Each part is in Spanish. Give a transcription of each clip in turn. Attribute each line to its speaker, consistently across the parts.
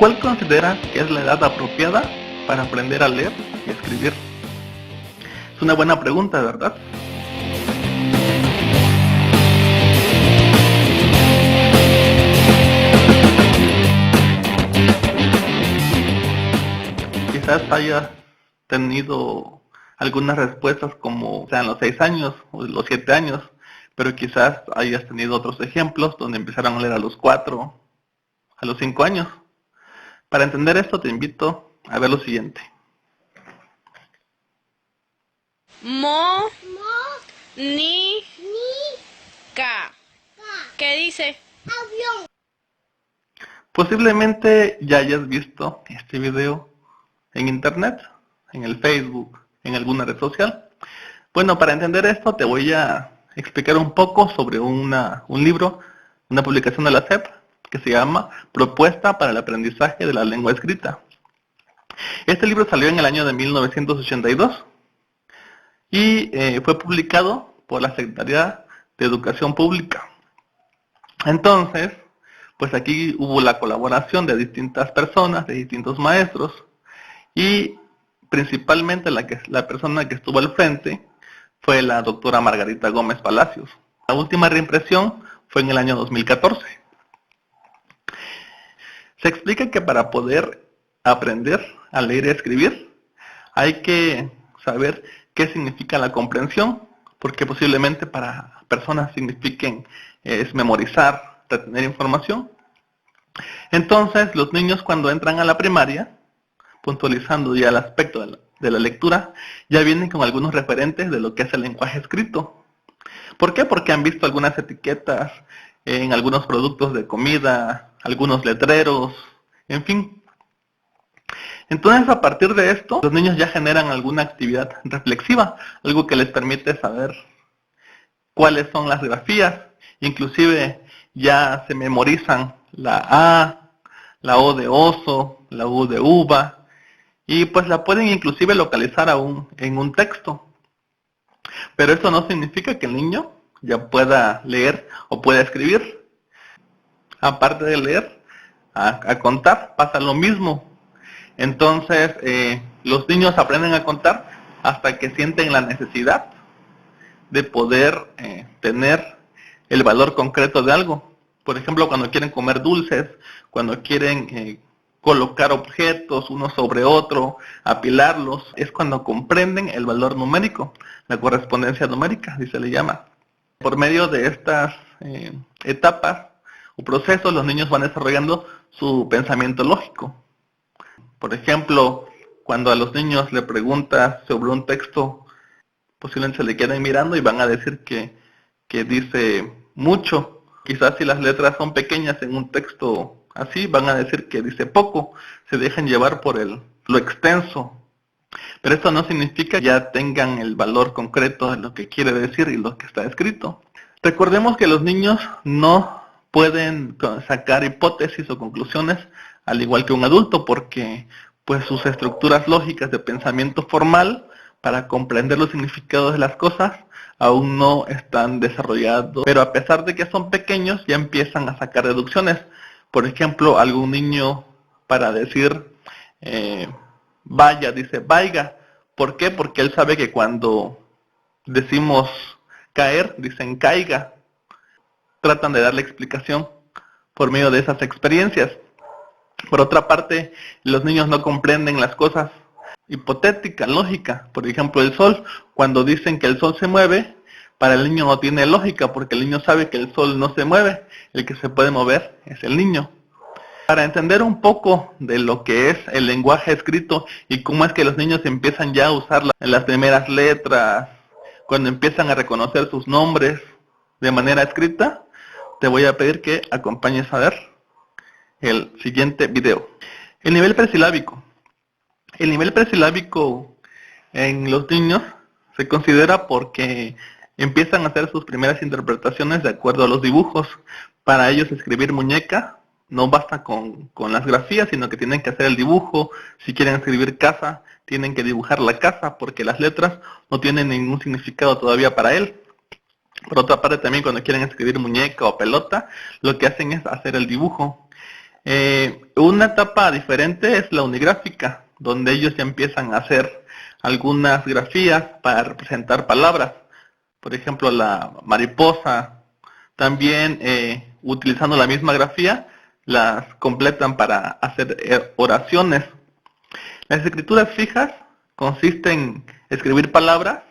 Speaker 1: ¿Cuál consideras que es la edad apropiada para aprender a leer y escribir? Es una buena pregunta, ¿verdad? Quizás hayas tenido algunas respuestas como sean los 6 años o los 7 años, pero quizás hayas tenido otros ejemplos donde empezaron a leer a los 4, a los 5 años. Para entender esto te invito a ver lo siguiente.
Speaker 2: Mónica. ¿Qué dice?
Speaker 3: Avión.
Speaker 1: Posiblemente ya hayas visto este video en internet, en el Facebook, en alguna red social. Bueno, para entender esto te voy a explicar un poco sobre un libro, una publicación de la SEP que se llama Propuesta para el Aprendizaje de la Lengua Escrita. Este libro salió en el año de 1982 y fue publicado por la Secretaría de Educación Pública. Entonces, pues aquí hubo la colaboración de distintas personas, de distintos maestros, y principalmente la persona que estuvo al frente fue la doctora Margarita Gómez Palacios. La última reimpresión fue en el año 2014. Se explica que para poder aprender a leer y escribir hay que saber qué significa la comprensión, porque posiblemente para personas signifiquen es memorizar, retener información. Entonces los niños cuando entran a la primaria, puntualizando ya el aspecto de la lectura, ya vienen con algunos referentes de lo que es el lenguaje escrito. ¿Por qué? Porque han visto algunas etiquetas en algunos productos de comida, algunos letreros, en fin. Entonces, a partir de esto, los niños ya generan alguna actividad reflexiva, algo que les permite saber cuáles son las grafías, inclusive ya se memorizan la A, la O de oso, la U de uva, y pues la pueden inclusive localizar aún en un texto. Pero eso no significa que el niño ya pueda leer o pueda escribir. Aparte de leer, a contar pasa lo mismo. Entonces, los niños aprenden a contar hasta que sienten la necesidad de poder tener el valor concreto de algo. Por ejemplo, cuando quieren comer dulces, cuando quieren colocar objetos uno sobre otro, apilarlos, es cuando comprenden el valor numérico, la correspondencia numérica, así se le llama. Por medio de estas etapas o procesos, los niños van desarrollando su pensamiento lógico. Por ejemplo, cuando a los niños le preguntas sobre un texto, posiblemente se le queden mirando y van a decir que dice mucho. Quizás si las letras son pequeñas en un texto así, van a decir que dice poco, se dejan llevar por lo extenso. Pero esto no significa que ya tengan el valor concreto de lo que quiere decir y lo que está escrito. Recordemos que los niños no pueden sacar hipótesis o conclusiones al igual que un adulto, porque pues sus estructuras lógicas de pensamiento formal para comprender los significados de las cosas aún no están desarrollados. Pero a pesar de que son pequeños, ya empiezan a sacar deducciones. Por ejemplo, algún niño para decir vaya, dice vaiga. ¿Por qué? Porque él sabe que cuando decimos caer, dicen caiga. Tratan de darle explicación por medio de esas experiencias. Por otra parte, los niños no comprenden las cosas hipotéticas, lógicas. Por ejemplo, el sol, cuando dicen que el sol se mueve, para el niño no tiene lógica, porque el niño sabe que el sol no se mueve, el que se puede mover es el niño. Para entender un poco de lo que es el lenguaje escrito y cómo es que los niños empiezan ya a usar las primeras letras, cuando empiezan a reconocer sus nombres de manera escrita, te voy a pedir que acompañes a ver el siguiente video. El nivel presilábico. El nivel presilábico en los niños se considera porque empiezan a hacer sus primeras interpretaciones de acuerdo a los dibujos. Para ellos escribir muñeca no basta con las grafías, sino que tienen que hacer el dibujo. Si quieren escribir casa, tienen que dibujar la casa, porque las letras no tienen ningún significado todavía para él. Por otra parte, también cuando quieren escribir muñeca o pelota, lo que hacen es hacer el dibujo. Una etapa diferente es la unigráfica, donde ellos ya empiezan a hacer algunas grafías para representar palabras. Por ejemplo, la mariposa. También utilizando la misma grafía, las completan para hacer oraciones. Las escrituras fijas consisten en escribir palabras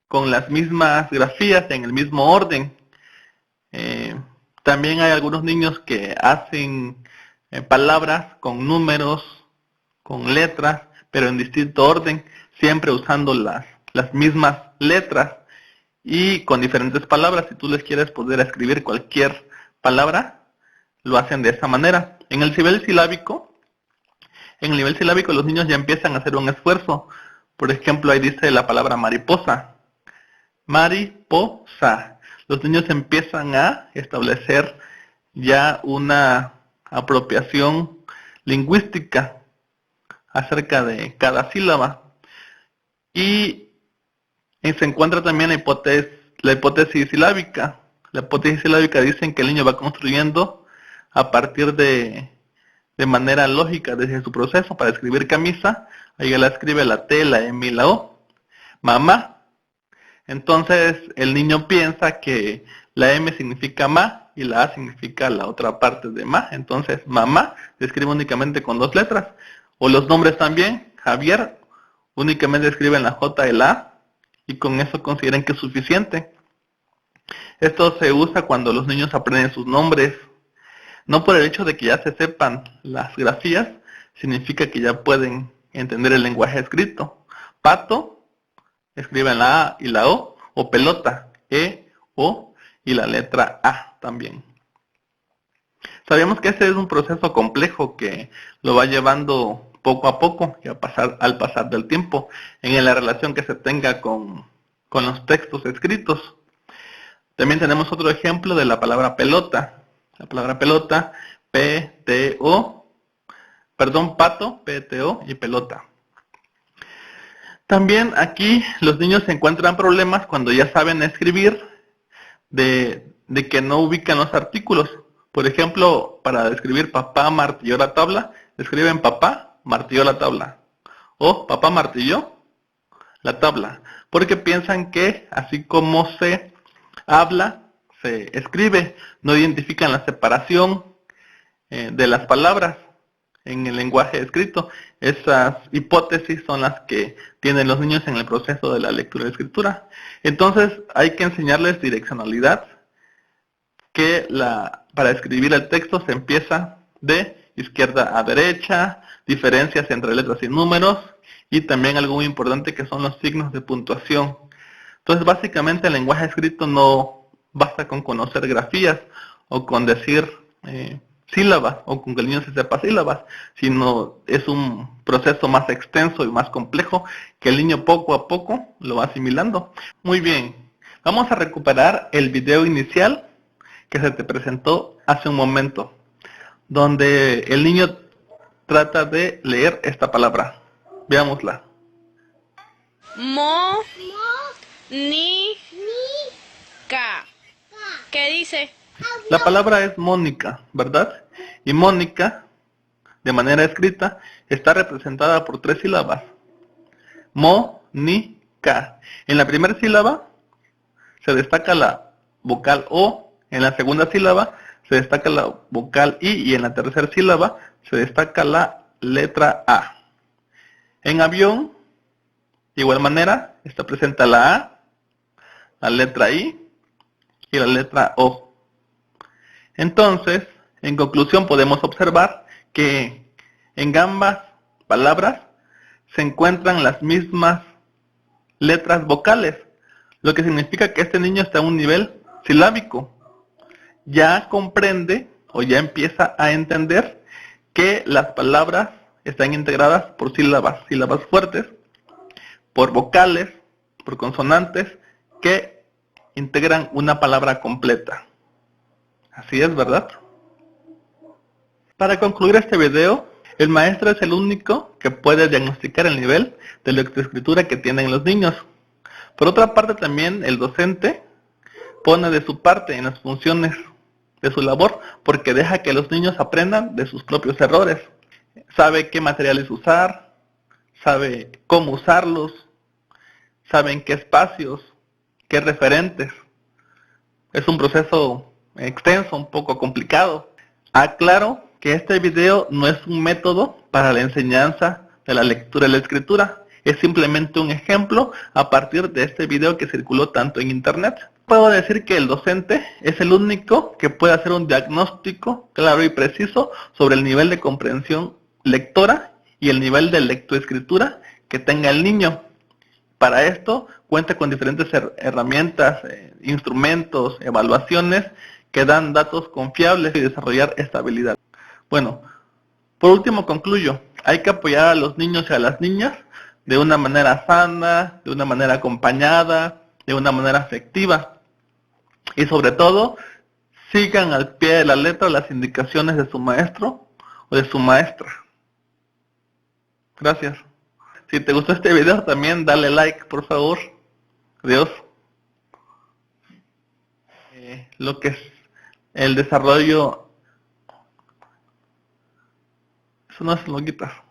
Speaker 1: con las mismas grafías en el mismo orden. También hay algunos niños que hacen palabras con números, con letras, pero en distinto orden, siempre usando las mismas letras y con diferentes palabras. Si tú les quieres poder escribir cualquier palabra, lo hacen de esa manera. En el nivel silábico los niños ya empiezan a hacer un esfuerzo. Por ejemplo, ahí dice la palabra mariposa. Mariposa. Los niños empiezan a establecer ya una apropiación lingüística acerca de cada sílaba. Y se encuentra también la hipótesis silábica. La hipótesis silábica dicen que el niño va construyendo a partir de manera lógica desde su proceso. Para escribir camisa, ahí la escribe la T, la M y la O. Mamá. Entonces el niño piensa que la M significa ma y la A significa la otra parte de ma. Entonces mamá se escribe únicamente con 2 letras. O los nombres también. Javier únicamente escriben la J y la A y con eso consideran que es suficiente. Esto se usa cuando los niños aprenden sus nombres. No por el hecho de que ya se sepan las grafías, significa que ya pueden entender el lenguaje escrito. Pato, escriben la A y la o pelota, E, O y la letra A también. Sabemos que este es un proceso complejo que lo va llevando poco a poco y al pasar del tiempo en la relación que se tenga con los textos escritos. También tenemos otro ejemplo de la palabra pelota. La palabra pelota, pato, P-T-O y pelota. También aquí los niños se encuentran problemas cuando ya saben escribir de que no ubican los artículos. Por ejemplo, para describir papá martilló la tabla, escriben papá martilló la tabla. O papá martilló la tabla. Porque piensan que así como se habla, se escribe. No identifican la separación de las palabras en el lenguaje escrito. Esas hipótesis son las que tienen los niños en el proceso de la lectura y escritura. Entonces hay que enseñarles direccionalidad, que para escribir el texto se empieza de izquierda a derecha, diferencias entre letras y números, y también algo muy importante que son los signos de puntuación. Entonces básicamente el lenguaje escrito no basta con conocer grafías o con decir sílabas o con que el niño se sepa sílabas, sino es un proceso más extenso y más complejo que el niño poco a poco lo va asimilando. Muy bien, vamos a recuperar el video inicial que se te presentó hace un momento, donde el niño trata de leer esta palabra. Veámosla.
Speaker 2: Mónica. ¿Qué dice?
Speaker 1: La palabra es Mónica, ¿verdad? Y Mónica, de manera escrita, está representada por 3 sílabas. Mónica. En la primera sílaba se destaca la vocal O, en la segunda sílaba se destaca la vocal I y en la tercera sílaba se destaca la letra A. En avión, de igual manera, está presente la A, la letra I y la letra O. Entonces, en conclusión podemos observar que en ambas palabras se encuentran las mismas letras vocales, lo que significa que este niño está a un nivel silábico. Ya comprende o ya empieza a entender que las palabras están integradas por sílabas fuertes, por vocales, por consonantes que integran una palabra completa. Así es, ¿verdad? Para concluir este video, el maestro es el único que puede diagnosticar el nivel de lectoescritura que tienen los niños. Por otra parte, también el docente pone de su parte en las funciones de su labor, porque deja que los niños aprendan de sus propios errores. Sabe qué materiales usar, sabe cómo usarlos, sabe en qué espacios, qué referentes. Es un proceso extenso, un poco complicado. Aclaro que este video no es un método para la enseñanza de la lectura y la escritura. Es simplemente un ejemplo a partir de este video que circuló tanto en internet. Puedo decir que el docente es el único que puede hacer un diagnóstico claro y preciso sobre el nivel de comprensión lectora y el nivel de lectoescritura que tenga el niño. Para esto cuenta con diferentes herramientas, instrumentos, evaluaciones que dan datos confiables y desarrollar esta habilidad. Bueno, por último concluyo, hay que apoyar a los niños y a las niñas de una manera sana, de una manera acompañada, de una manera afectiva. Y sobre todo, sigan al pie de la letra las indicaciones de su maestro o de su maestra. Gracias. Si te gustó este video, también dale like, por favor. Adiós. Lo que es el desarrollo... Eso no es lo guitarra.